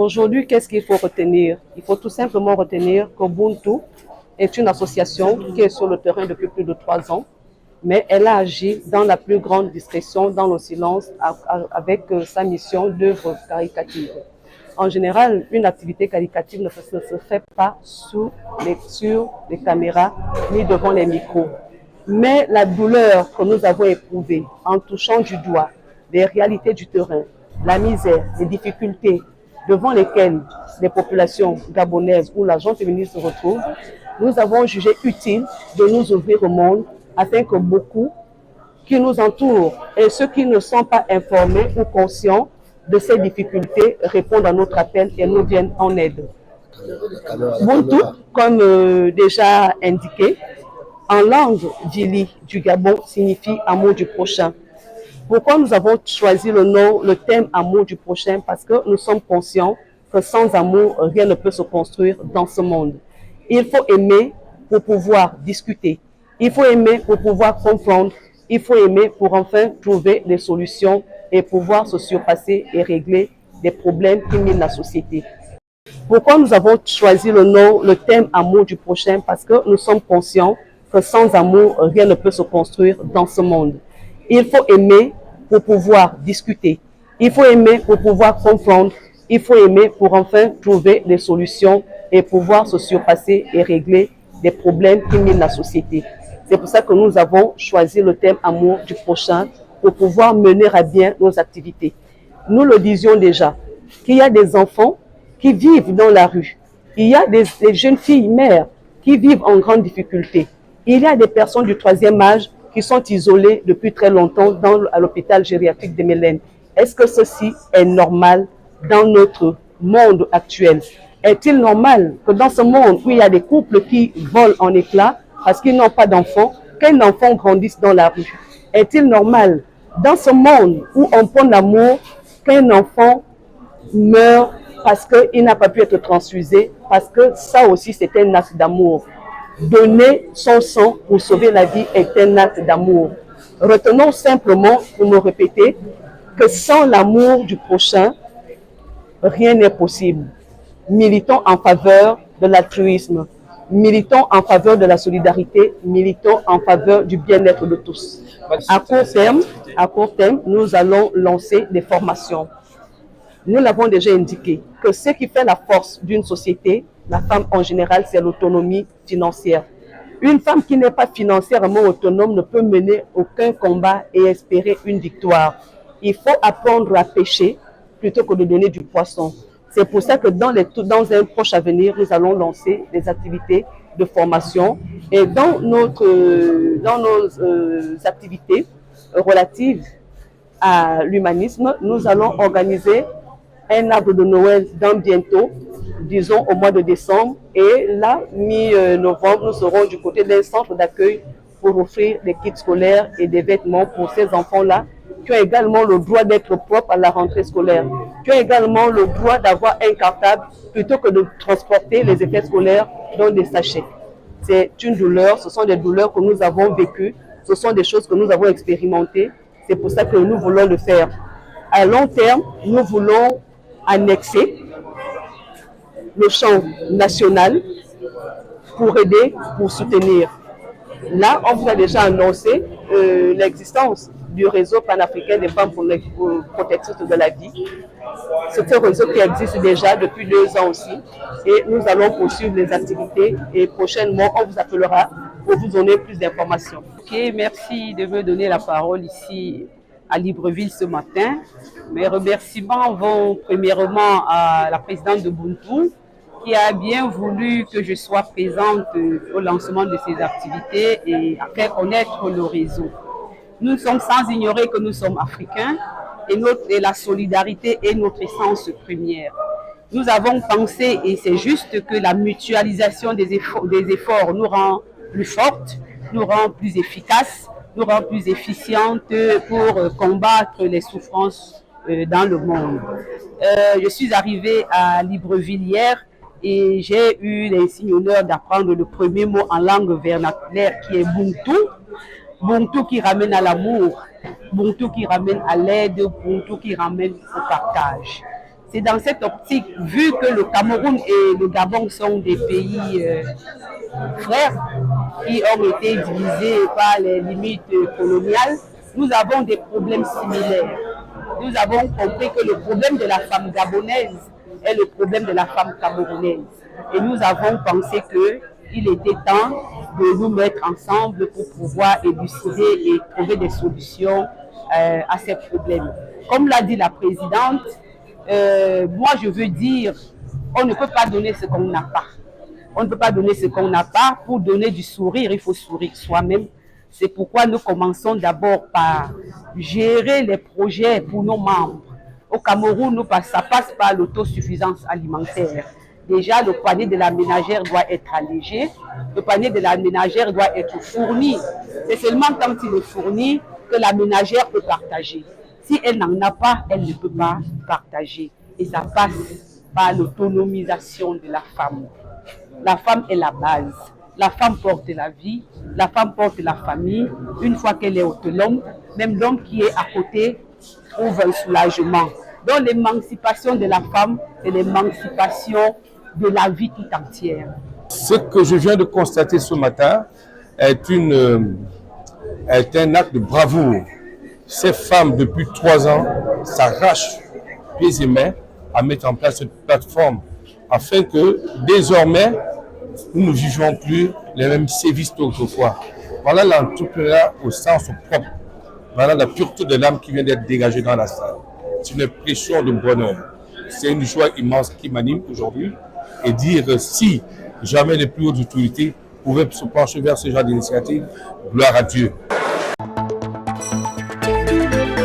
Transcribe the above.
Aujourd'hui, qu'est-ce qu'il faut retenir? Il faut tout simplement retenir qu'Ubuntu est une association qui est sur le terrain depuis plus de 3 ans, mais elle a agi dans la plus grande discrétion, dans le silence, avec sa mission d'œuvre caritative. En général, une activité caritative ne se fait pas sur les caméras ni devant les micros. Mais la douleur que nous avons éprouvée en touchant du doigt les réalités du terrain, la misère, les difficultés devant lesquelles les populations gabonaises ou la gente féminine se retrouvent, nous avons jugé utile de nous ouvrir au monde afin que beaucoup qui nous entourent et ceux qui ne sont pas informés ou conscients de ces difficultés répondent à notre appel et nous viennent en aide. Ubuntu, comme déjà indiqué, en langue dili du Gabon signifie amour du prochain. Pourquoi nous avons choisi le thème amour du prochain? Parce que nous sommes conscients que sans amour, rien ne peut se construire dans ce monde. Il faut aimer pour pouvoir discuter. Il faut aimer pour pouvoir comprendre. Il faut aimer pour enfin trouver des solutions et pouvoir se surpasser et régler des problèmes qui minent la société. Pourquoi nous avons choisi le thème amour du prochain? Parce que nous sommes conscients que sans amour, rien ne peut se construire dans ce monde. Il faut aimer pour pouvoir discuter. Il faut aimer pour pouvoir comprendre. Il faut aimer pour enfin trouver des solutions et pouvoir se surpasser et régler des problèmes qui minent la société. C'est pour ça que nous avons choisi le thème amour du prochain pour pouvoir mener à bien nos activités. Nous le disions déjà, qu'il y a des enfants qui vivent dans la rue. Il y a des jeunes filles mères qui vivent en grande difficulté. Il y a des personnes du 3e âge qui sont isolées depuis très longtemps à l'hôpital gériatrique de Mélène. Est-ce que ceci est normal dans notre monde actuel? Est-il normal que dans ce monde où il y a des couples qui volent en éclats parce qu'ils n'ont pas d'enfants, qu'un enfant grandisse dans la rue? Est-il normal dans ce monde où on prend l'amour qu'un enfant meurt parce qu'il n'a pas pu être transfusé? Parce que ça aussi c'est un acte d'amour. Donner son sang pour sauver la vie est un acte d'amour. Retenons simplement, pour me répéter, que sans l'amour du prochain, rien n'est possible. Militons en faveur de l'altruisme, militons en faveur de la solidarité, militons en faveur du bien-être de tous. À court terme, nous allons lancer des formations. Nous l'avons déjà indiqué, que ce qui fait la force d'une société, la femme en général, c'est l'autonomie financière. Une femme qui n'est pas financièrement autonome ne peut mener aucun combat et espérer une victoire. Il faut apprendre à pêcher plutôt que de donner du poisson. C'est pour ça que dans un proche avenir, nous allons lancer des activités de formation. Et dans nos activités relatives à l'humanisme, nous allons organiser un arbre de Noël dans bientôt, disons au mois de décembre. Et là, mi-novembre, nous serons du côté d'un centre d'accueil pour offrir des kits scolaires et des vêtements pour ces enfants-là qui ont également le droit d'être propres à la rentrée scolaire, qui ont également le droit d'avoir un cartable plutôt que de transporter les effets scolaires dans des sachets. C'est une douleur, ce sont des douleurs que nous avons vécues, ce sont des choses que nous avons expérimentées. C'est pour ça que nous voulons le faire. À long terme, nous voulons annexer le champ national pour aider, pour soutenir. Là, on vous a déjà annoncé l'existence du réseau panafricain des femmes protectrices de la vie. C'est un réseau qui existe déjà depuis 2 ans aussi. Et nous allons poursuivre les activités et prochainement, on vous appellera pour vous donner plus d'informations. Ok, merci de me donner la parole ici à Libreville ce matin. Mes remerciements vont premièrement à la présidente d'Ubuntu qui a bien voulu que je sois présente au lancement de ces activités et à faire connaître le réseau. Nous sommes sans ignorer que nous sommes africains et la solidarité est notre essence première. Nous avons pensé, et c'est juste, que la mutualisation des efforts nous rend plus fortes, nous rend plus efficaces, nous rend plus efficientes pour combattre les souffrances dans le monde. Je suis arrivée à Libreville hier et j'ai eu l'insigne honneur d'apprendre le premier mot en langue vernaculaire qui est Buntu. Buntu qui ramène à l'amour, Buntu qui ramène à l'aide, Buntu qui ramène au partage. C'est dans cette optique, vu que le Cameroun et le Gabon sont des pays frères qui ont été divisés par les limites coloniales, nous avons des problèmes similaires. Nous avons compris que le problème de la femme gabonaise est le problème de la femme camerounaise. Et nous avons pensé qu'il était temps de nous mettre ensemble pour pouvoir élucider et trouver des solutions à ces problèmes. Comme l'a dit la présidente, moi je veux dire, on ne peut pas donner ce qu'on n'a pas. On ne peut pas donner ce qu'on n'a pas. Pour donner du sourire, il faut sourire soi-même. C'est pourquoi nous commençons d'abord par gérer les projets pour nos membres. Au Cameroun, ça passe par l'autosuffisance alimentaire. Déjà, le panier de la ménagère doit être allégé. Le panier de la ménagère doit être fourni. C'est seulement quand il est fourni que la ménagère peut partager. Si elle n'en a pas, elle ne peut pas partager. Et ça passe par l'autonomisation de la femme. La femme est la base. La femme porte la vie, la femme porte la famille. Une fois qu'elle est autonome, même l'homme qui est à côté trouve un soulagement. Donc l'émancipation de la femme, c'est l'émancipation de la vie tout entière. Ce que je viens de constater ce matin est un acte de bravoure. Ces femmes, depuis 3 ans, s'arrachent pieds et mains à mettre en place cette plateforme afin que désormais, nous ne jugeons plus les mêmes sévices qu'autrefois. Voilà l'entrepreneuriat au sens propre. Voilà la pureté de l'âme qui vient d'être dégagée dans la salle. C'est une pression de bonheur. C'est une joie immense qui m'anime aujourd'hui et dire si jamais les plus hautes autorités pouvaient se pencher vers ce genre d'initiative, gloire à Dieu.